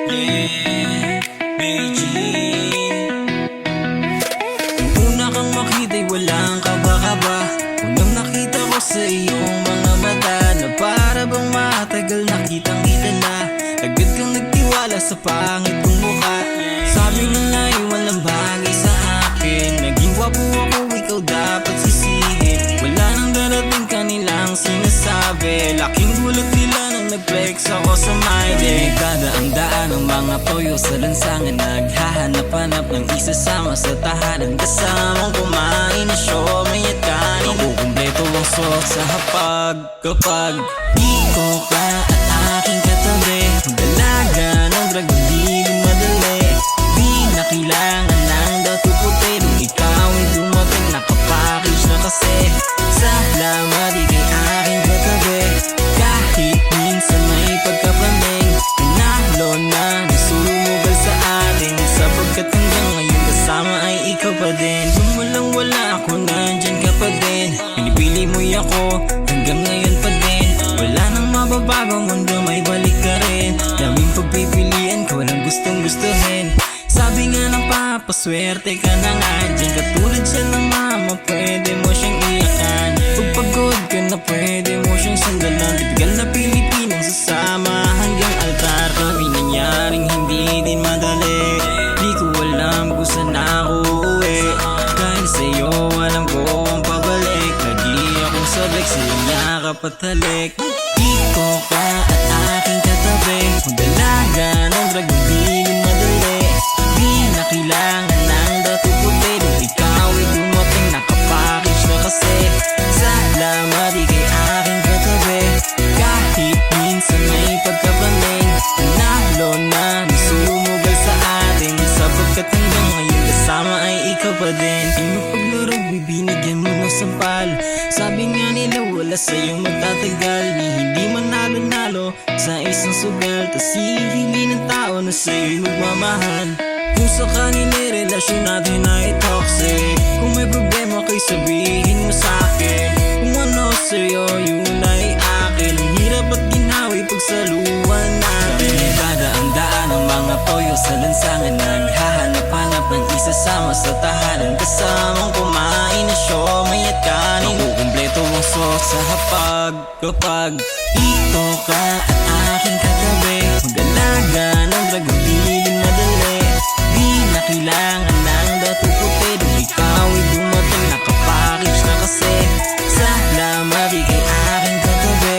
Yeah, Beijing. Nung una kang makita'y walang kaba-kaba. Unang nakita ko sa iyong mga mata na para bang matagal na kitang-kita na. Agad kang nagtiwala sa pangit kong mukha. Sabi mo na'y walang bagay sa akin. Naging gwapo ako, ikaw dapat sisihin. Wala nang darating kanilang sinasabi. Laking gulat nila nang nag-flex ako sa my day. Daan ang mga toyo sa lansangan. Naghahanap-hanap ng isasama sa tahanan. Kasamang kumain na siomay at kanin. Makukumpleto ang suot sa hapag kapag ikaw ka at aking katabi. Dalaga ng drag, hindi din madali. Di na kailangan ng dato puti. Nung ikaw ay dumating, nakapackage na kasi. Salamat di kay aking katabi. Kahit minsan may pagkapaning, nanalo na nasumugal sa atin. Sapagkat hanggang ngayon kasama ay ikaw pa din. Kung walang wala ako, nandyan ka pa din. Pinipili mo ako, hanggang ngayon pa din. Wala nang mababago, mundo may balik ka rin. Daming pagpipilian ko, walang gustong gustuhin. Sabi nga ng papa, swerte ka na nga dyan. Katulad siya ng mama, pwede mo siyang iyakan. Pag pagod ka na, pwede mo siyang sandalan. Tipigal na Pilipinang sasama hanggang altar. Kami nangyaring hindi din madali. Di ko alam kung saan ako uuwi. Dahil sa'yo alam ko ang pabalik. Lagi akong sabik sa iyong yakap at halik. Ikaw ka at aking katabi. Kung dalaga ng drag, hindi din madali. Di na kailangan ng dato puti. Nung ikaw ay dumating, nakapackage na kasi. Salamat di kay aking katabi. Kahit minsan may pagkapaning, nanalo na nasumugal sa atin. Sapagkat hanggang ngayon kasama ay ikaw pa din. Di mapaglaro, bibinigyan mo ng sampal. Sabi nga nila wala sa'yong magtatagal. Di hindi manalo-nalo sa isang sugal. Tas hihili ng tao na sa'yo'y magmamahal. Kung sa kanila relasyon natin ay toxic. Kung may problema kayo sabihin mo sa'kin. Kung ano sa'yo yun ay akin. Ang hirap at ginawi pagsaluhan natin. Daan ang mga toyo sa lansangan. Naghahanap-hanap ng isasama sa tahanan. Kasamang kumain na siomay at kanin. Makukumpleto ang suot sa hapag kapag ikaw ka at aking katabi. Kung dalaga ng drag, hindi din madali. Di na kailangan ng dato puti. Nung ikaw ay dumating, nakapackage na kasi. Salamat di kay aking katabi.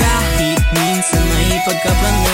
Kahit minsan may pagkapanin,